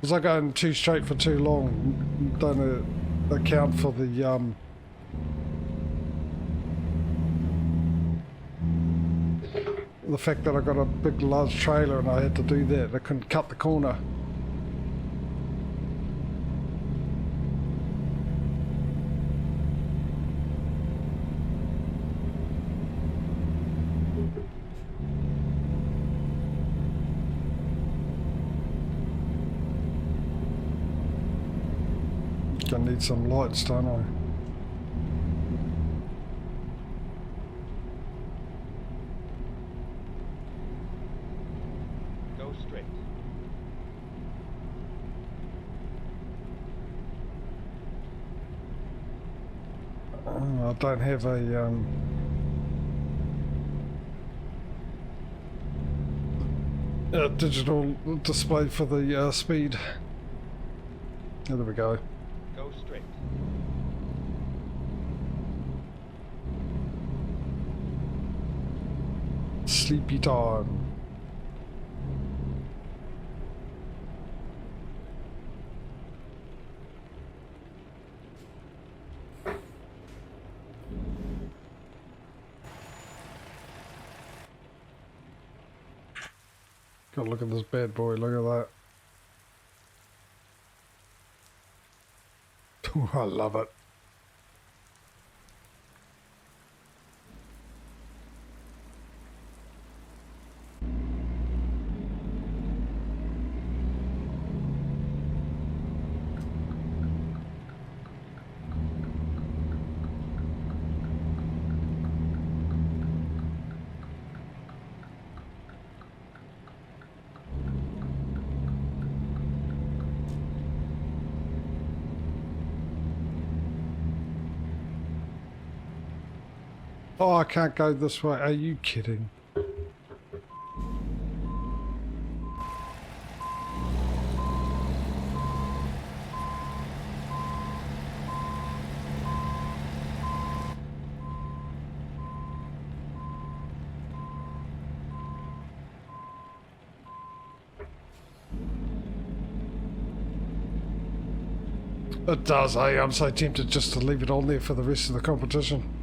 Was I going too straight for too long? Don't account for the fact that I got a big large trailer and I had to do that. I couldn't cut the corner. Gonna need some lights, don't I? Go straight. I don't have a digital display for the speed. Oh, there we go. Go straight. Sleepy time. God, look at this bad boy, look at that. Ooh, I love it. Oh, I can't go this way. Are you kidding? It does, eh? I'm so tempted just to leave it on there for the rest of the competition.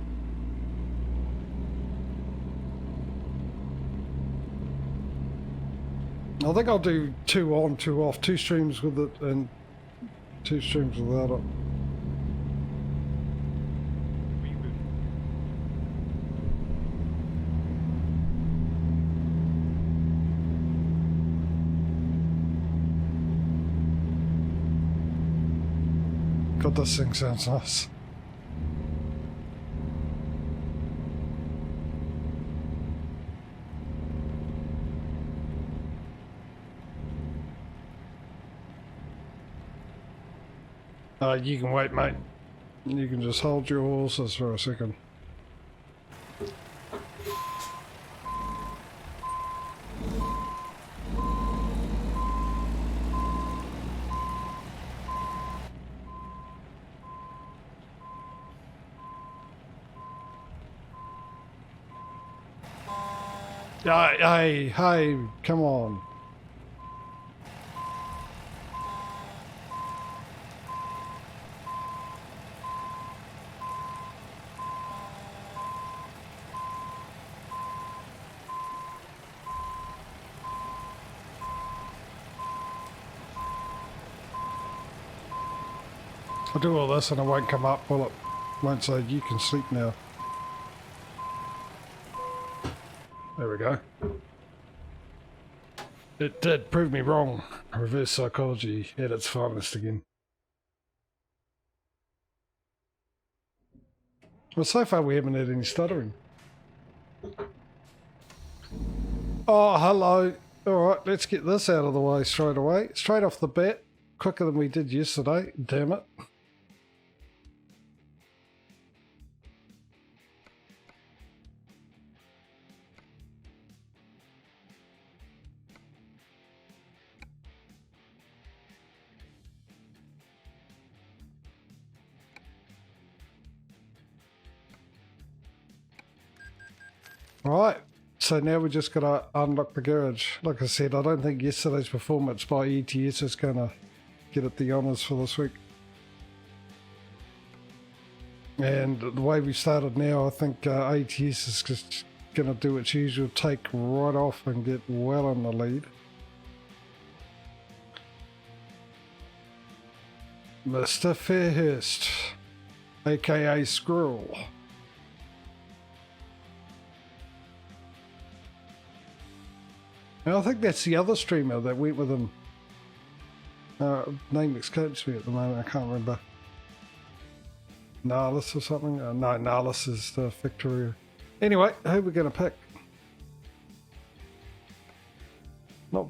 I think I'll do 2 on, 2 off, 2 streams with it and 2 streams without it. God, this thing sounds nice. You can wait, mate. You can just hold your horses for a second. Hey, come on. I'll do all this and it won't come up, will it? Won't say you can sleep now. There we go. It did prove me wrong. Reverse psychology at its finest again. Well, so far we haven't had any stuttering. Oh, hello. Alright, let's get this out of the way straight away. Straight off the bat. Quicker than we did yesterday. Damn it. Right, so now we just got to unlock the garage. Like I said, I don't think yesterday's performance by ETS is going to get it the honours for this week. And the way we started now, I think ATS is just going to do its usual, take right off and get well in the lead. Mr. Fairhurst, aka Squirrel. And I think that's the other streamer that went with him. Name escapes me at the moment, I can't remember. Nalis or something? No, Nalis is the Victoria. Anyway, who are we going to pick? Not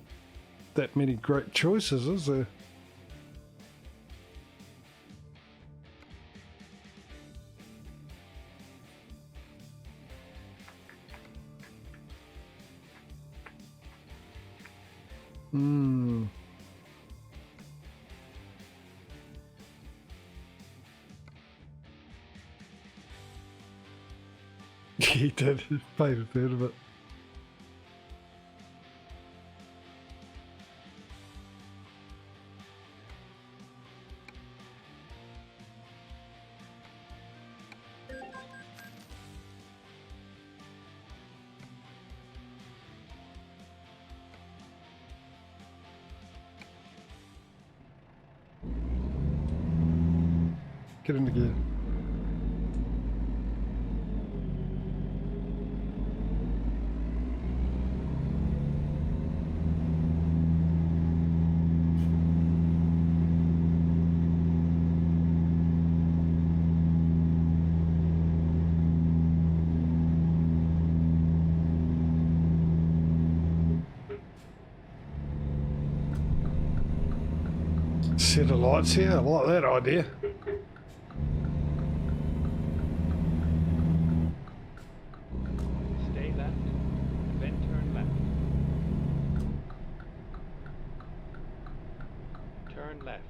that many great choices, is there? He did. He paid a third of it. Get in the gear. Set of lights here, I like that idea. Stay left, then turn left. Turn left.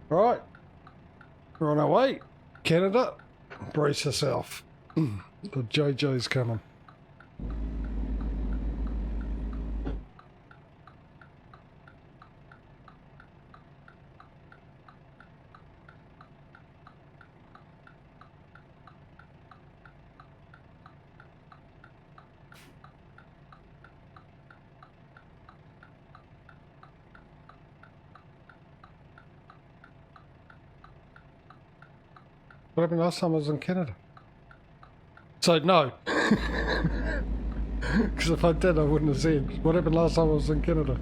Right, we're on our way. Canada, brace yourself. The JJ's coming. What happened last time I was in Canada? So, no. Because if I did, I wouldn't have said. What happened last time I was in Canada?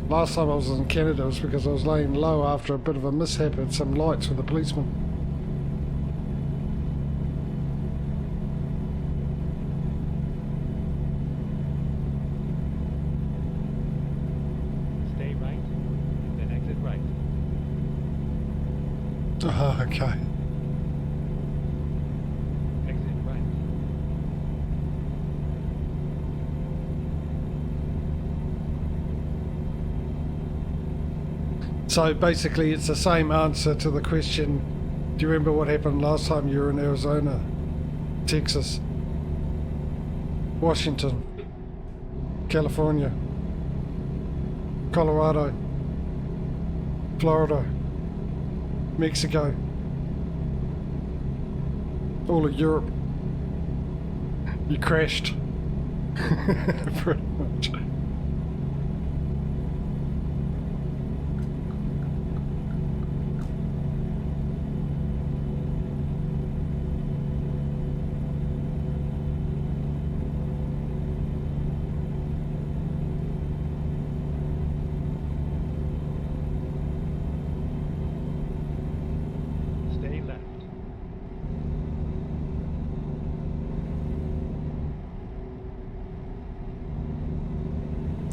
Last time I was in Canada was because I was laying low after a bit of a mishap at some lights with a policeman. Stay right, then exit right. Oh, okay. Exit right. So basically it's the same answer to the question, do you remember what happened last time you were in Arizona, Texas, Washington, California, Colorado, Florida, Mexico, all of Europe? You crashed. Pretty much. Stay left.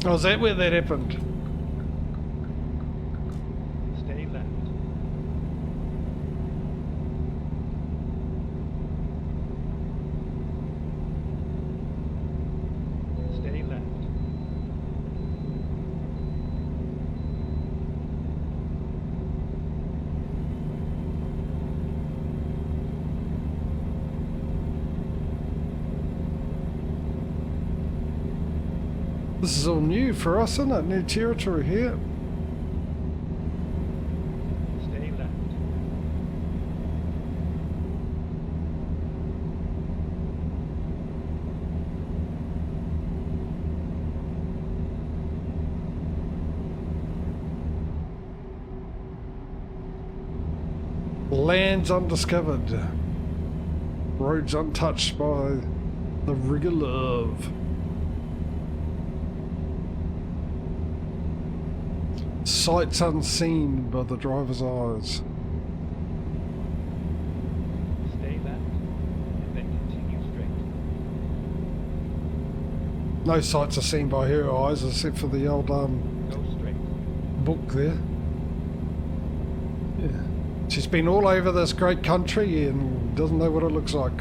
Oh, is that where that happened? This is all new for us, isn't it? New territory here. Stay left. Lands undiscovered. Roads untouched by the rigor love. Sights unseen by the driver's eyes. Stay left, and then continue straight. No sights are seen by her eyes except for the old Go straight. book there. Yeah. She's been all over this great country and doesn't know what it looks like.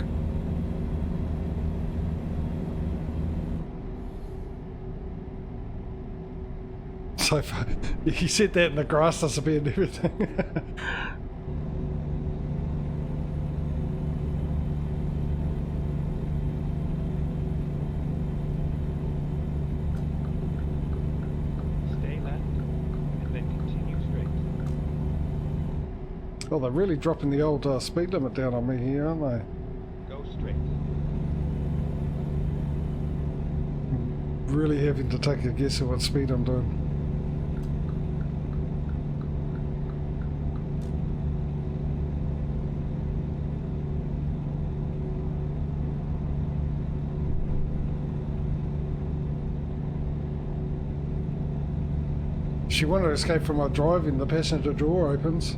So far, you said that and the grass disappeared and everything. Stay left, and then continue straight. Oh, they're really dropping the old speed limit down on me here, aren't they? Go straight. Really having to take a guess at what speed I'm doing. If she wanted to escape from my driving, the passenger door opens.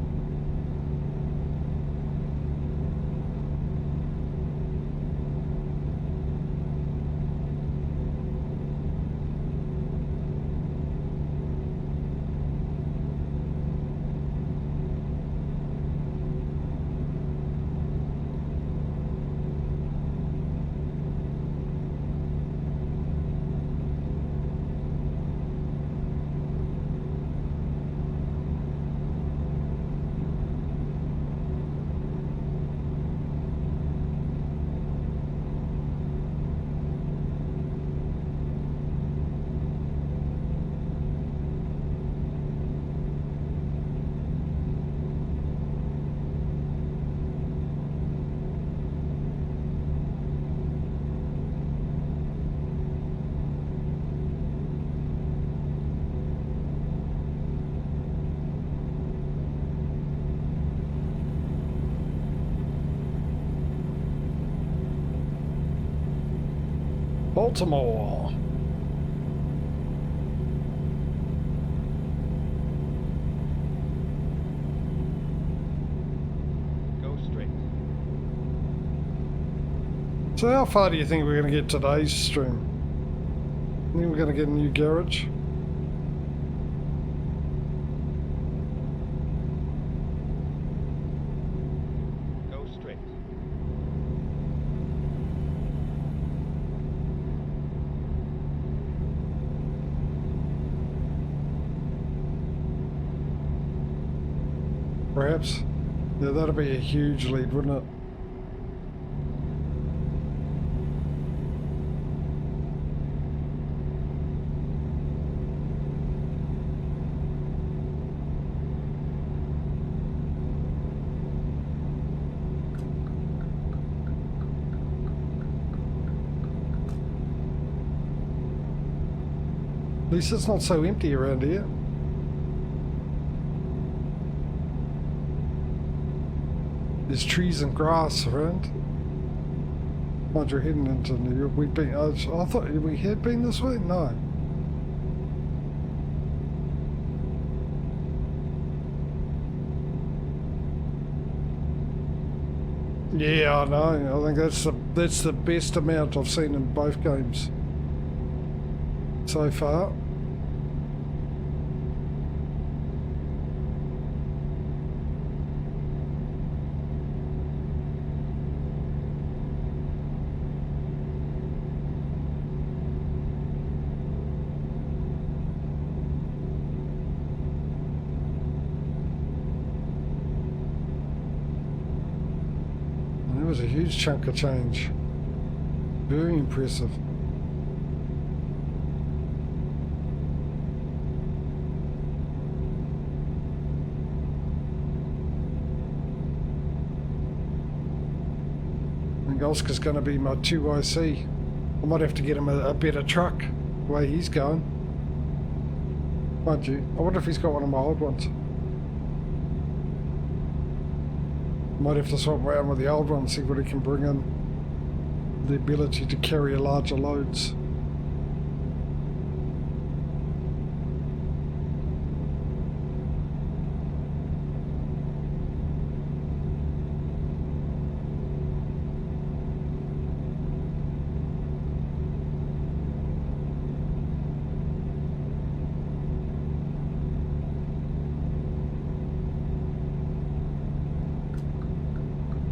Baltimore. Go straight. So how far do you think we're going to get today's stream? I think we're going to get a new garage. Go straight. Perhaps. Yeah, that'd be a huge lead, wouldn't it? At least it's not so empty around here. There's trees and grass around. Mind you're heading into New York. We've been. I thought we had been this way. No. Yeah, I know. I think that's the best amount I've seen in both games so far. That was a huge chunk of change. Very impressive. think Oscar's going to be my 2IC. I might have to get him a better truck the way he's going. Mind you, I wonder if he's got one of my old ones. Might have to swap around with the old one, see what he can bring in. The ability to carry larger loads.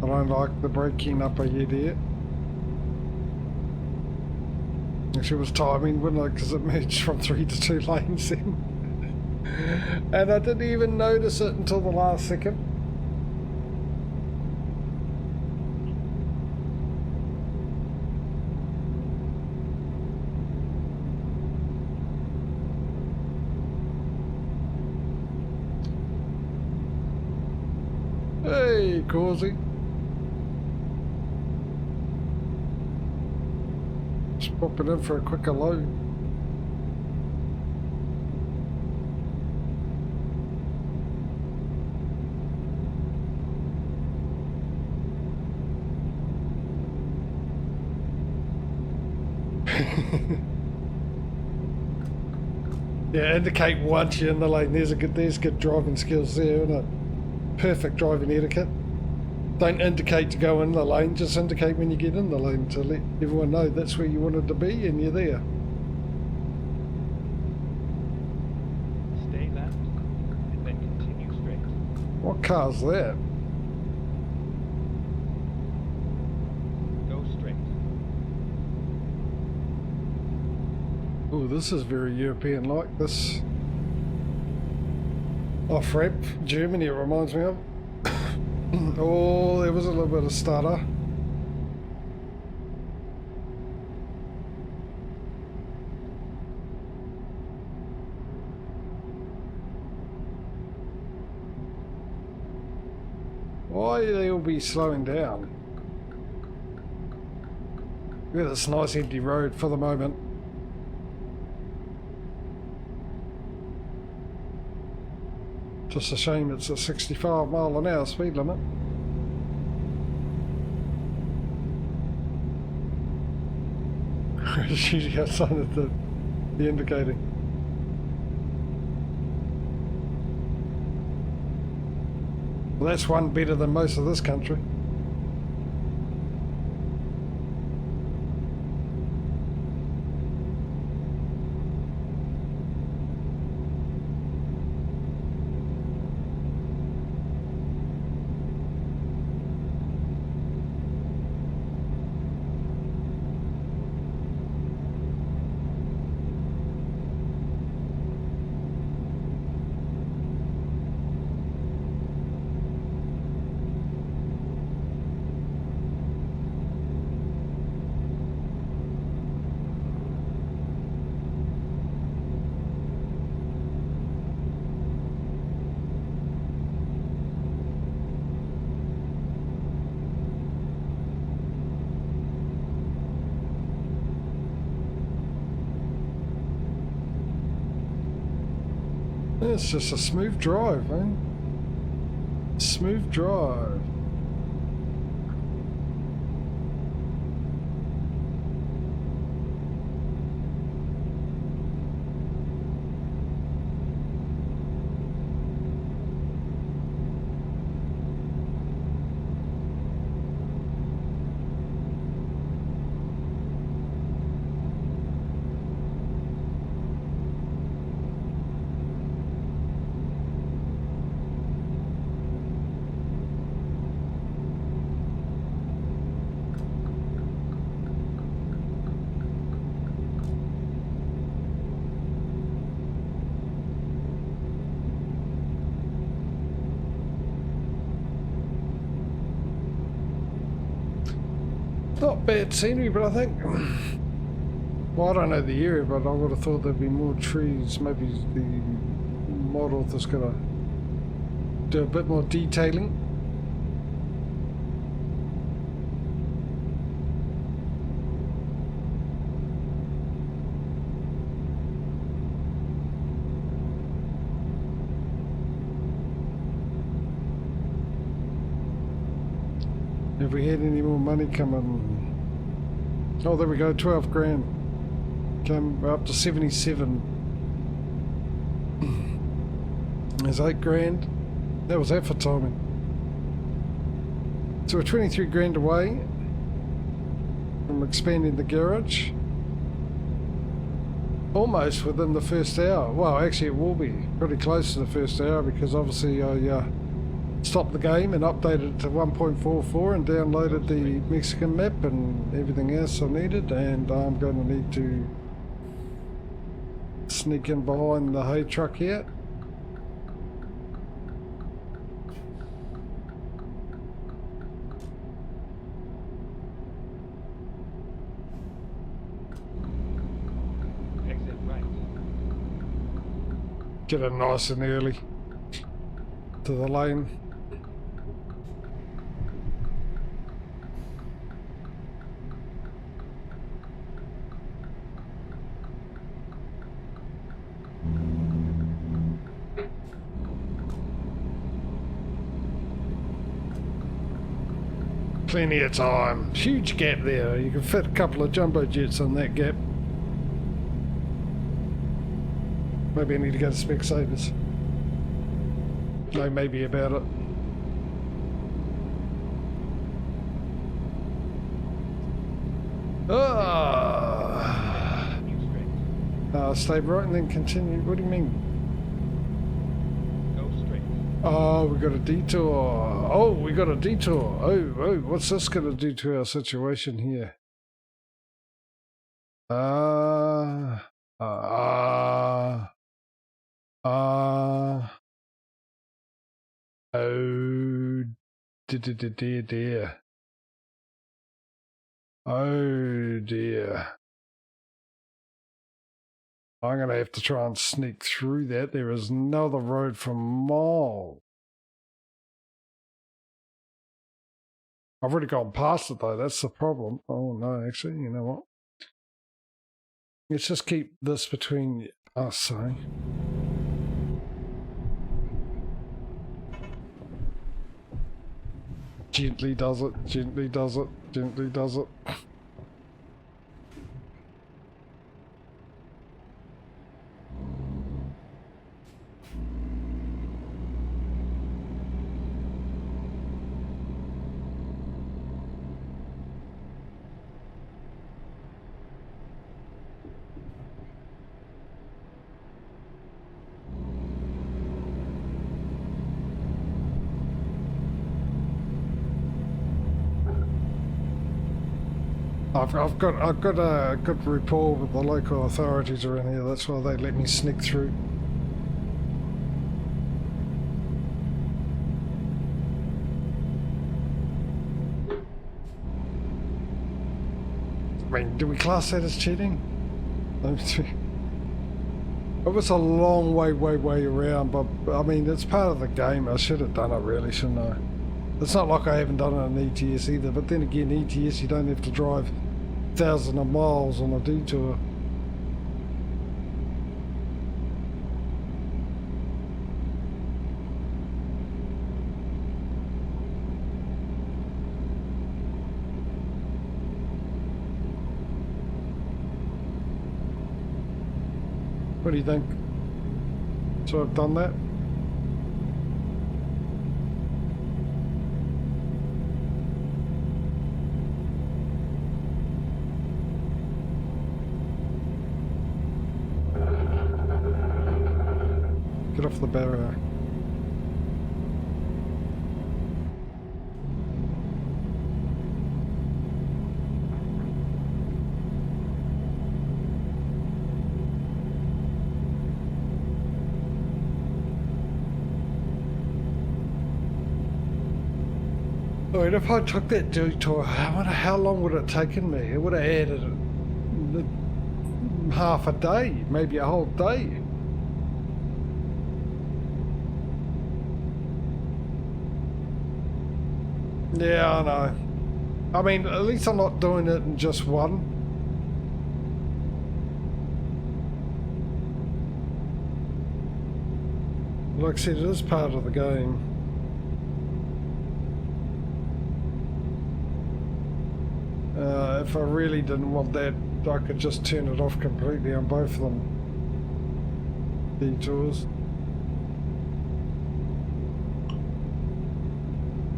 I don't like the braking up ahead here. Actually, it was timing, wasn't it? Because it merged from 3 to 2 lanes then. And I didn't even notice it until the last second. Hey, Causey. Just popping in for a quicker load. Yeah, indicate once you're in the lane. There's good driving skills there, isn't it? Perfect driving etiquette. Don't indicate to go in the lane, just indicate when you get in the lane to let everyone know that's where you wanted to be and you're there. Stay left and then continue straight. What car's that? Go straight. Oh, this is very European-like, this off-ramp. Germany, it reminds me of. Oh, there was a little bit of stutter. Why do they all be slowing down? Look at this nice empty road for the moment. Just a shame it's a 65 mile an hour speed limit. Shooting outside of the indicating. Well, that's one better than most of this country. It's just a smooth drive, man. Smooth drive. Not bad scenery, but I think, well, I don't know the area, but I would have thought there'd be more trees. Maybe the model that's gonna do a bit more detailing. Have we had any more money coming? Oh, there we go, 12 grand. Came up to 77. There's 8 grand. That was that for timing. So we're 23 grand away from expanding the garage. Almost within the first hour. Well, actually it will be pretty close to the first hour because obviously I stopped the game and updated it to 1.44 and downloaded the Mexican map and everything else I needed, and I'm going to need to sneak in behind the hay truck here. Exit right. Get it nice and early to the lane. Plenty of time. Huge gap there. You can fit a couple of jumbo jets on that gap. Maybe I need to go to Specsavers. No, maybe about it. Stay right and then continue. What do you mean? Go straight. Oh, we got a detour. Oh, we got a detour. Oh, what's this going to do to our situation here? Oh dear. Oh dear. I'm going to have to try and sneak through that. There is no other road for miles. I've already gone past it though, that's the problem. Oh no, actually, you know what? Let's just keep this between us, sorry. Gently does it, gently does it, gently does it. I've got a good rapport with the local authorities around here. That's why they let me sneak through. I mean, do we class that as cheating? It was a long way around, but I mean, it's part of the game. I should have done it really, shouldn't I? It's not like I haven't done it on ETS either, but then again, ETS, you don't have to drive thousands of miles on a detour. What do you think? So I've done that? Get off the barrier. I mean, if I took that detour, I wonder how long would it have taken me? It would have added half a day, maybe a whole day. Yeah, I know. I mean, at least I'm not doing it in just one. Like I said, it is part of the game. if I really didn't want that, I could just turn it off completely on both of them. Detours.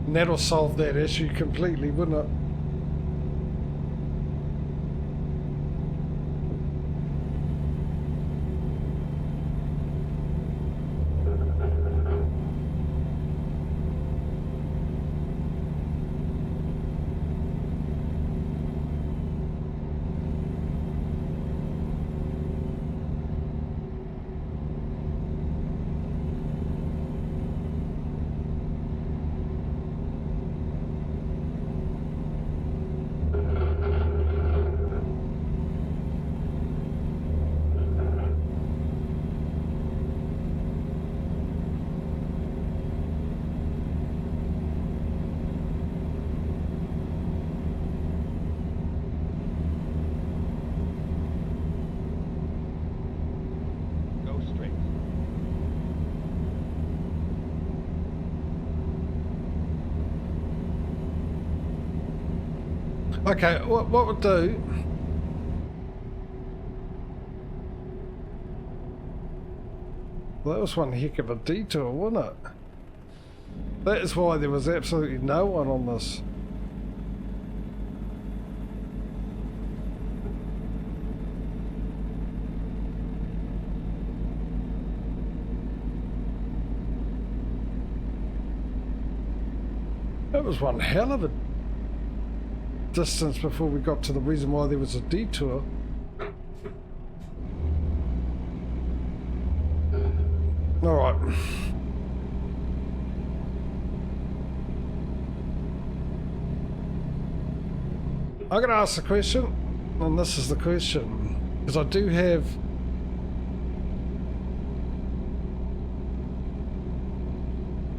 And that'll solve that issue completely, wouldn't it? Go straight. Okay, what we'll do... Well, that was one heck of a detour, wasn't it? That is why there was absolutely no one on this. That was one hell of a distance before we got to the reason why there was a detour. All right. I'm going to ask the question, and this is the question, because I do have...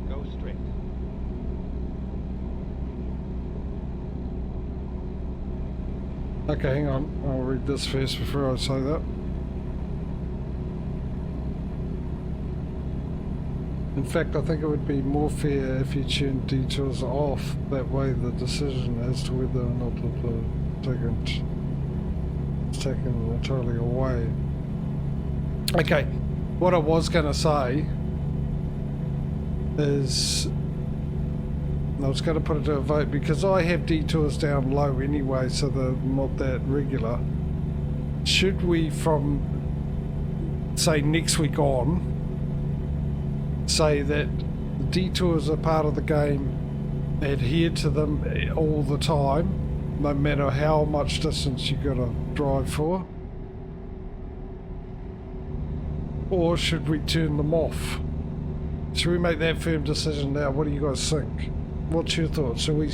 Go straight. Okay, hang on. I'll read this first before I say that. In fact, I think it would be more fair if you turned detours off. That way the decision as to whether or not it's taken entirely away. Okay, what I was going to say is... I was going to put it to a vote because I have detours down low anyway, so they're not that regular. Should we, from, say, next week on, say that the detours are part of the game, adhere to them all the time, no matter how much distance you got to drive for? Or should we turn them off? Should we make that firm decision now? What do you guys think? What's your thoughts? Should we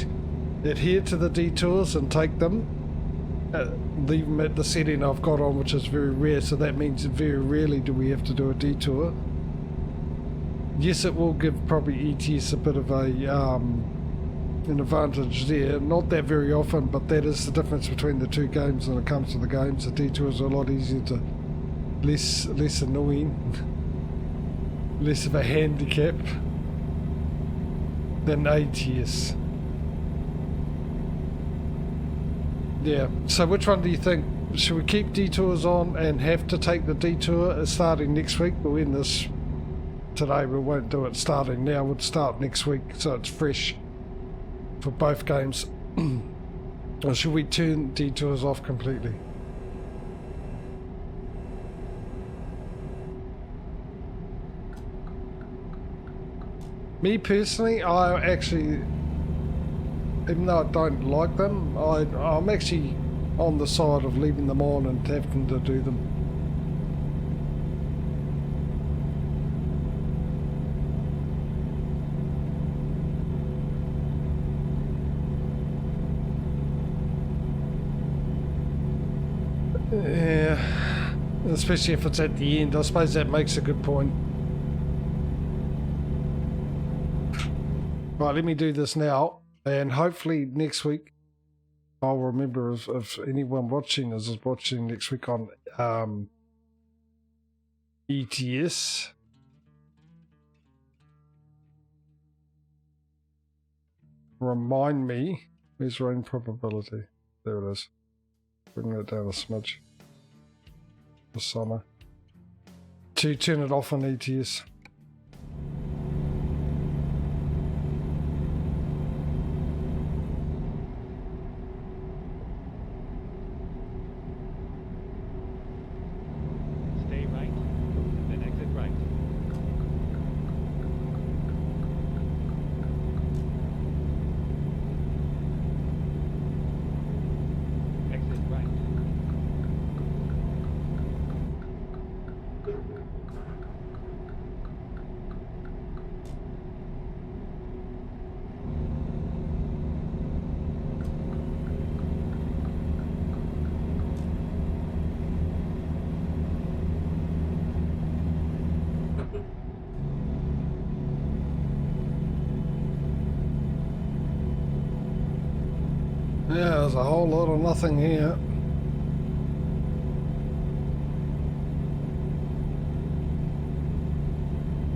adhere to the detours and take them? Leave them at the setting I've got on, which is very rare, so that means very rarely do we have to do a detour. Yes, it will give probably ETS a bit of a an advantage there. Not that very often, but that is the difference between the two games when it comes to the games. The detours are a lot easier to... less annoying. Less of a handicap than ATS. Yeah, so which one do you think? Should we keep detours on and have to take the detour starting next week? We'll end this today, we won't do it starting now, we'll start next week so it's fresh for both games. Or should we turn detours off completely? Me personally, I actually, even though I don't like them, I'm actually on the side of leaving them on and having to do them. Yeah, especially if it's at the end. I suppose that makes a good point. Right, let me do this now, and hopefully next week I'll remember if anyone watching is watching next week on ETS. Remind me, where's rain probability? There it is. Bring that down a smidge. The summer. To turn it off on ATS. Stay right, and then exit right. Exit right. Yeah, there's a whole lot of nothing here.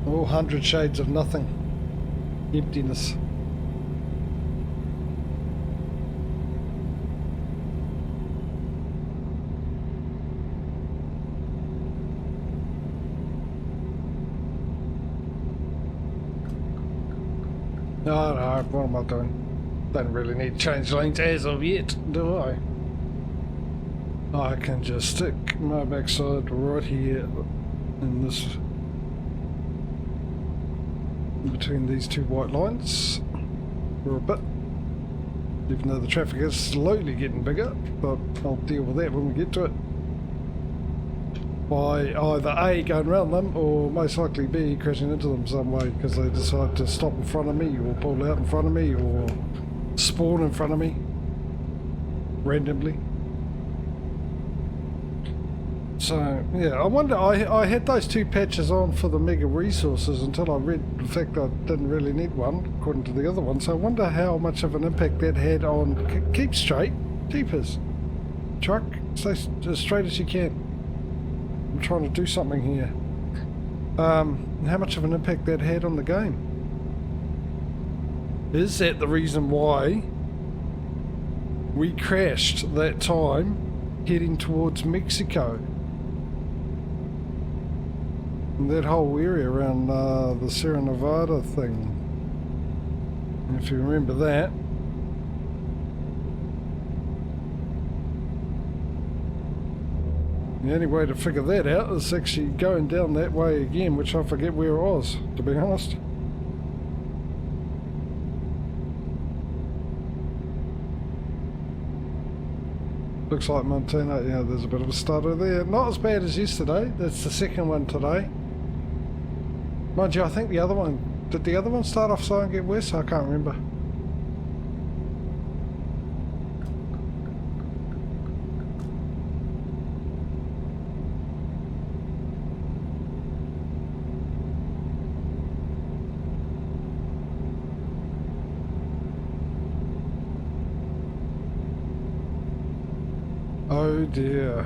All 100 shades of nothing. Emptiness. No, what am I doing? Don't really need to change lanes as of yet, do I? I can just stick my backside right here in this, between these two white lines for a bit, even though the traffic is slowly getting bigger, but I'll deal with that when we get to it. By either A, going around them, or most likely B, crashing into them some way because they decide to stop in front of me or pull out in front of me or spawn in front of me randomly. So yeah, I wonder, I had those two patches on for the mega resources until I read the fact I didn't really need one according to the other one, so I wonder how much of an impact that had on keep straight, jeepers, truck, stay as straight as you can. I'm trying to do something here. How much of an impact that had on the game. Is that the reason why we crashed that time heading towards Mexico? And that whole area around the Sierra Nevada thing. And if you remember that. The only way to figure that out is actually going down that way again, which I forget where it was, to be honest. Looks like Montana, yeah, there's a bit of a stutter there. Not as bad as yesterday. That's the second one today. Mind you, I think the other one, did the other one start off slow and get worse? I can't remember. Oh dear.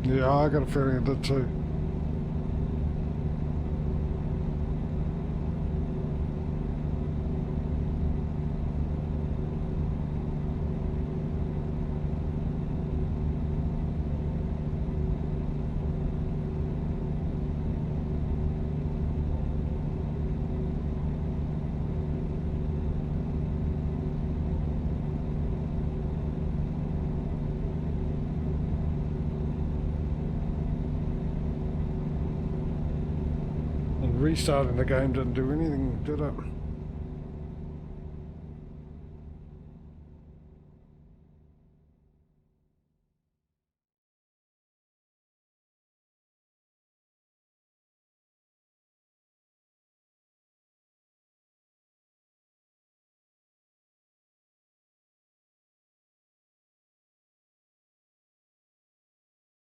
Yeah, I got a feeling it did too. Restarting the game didn't do anything, did it?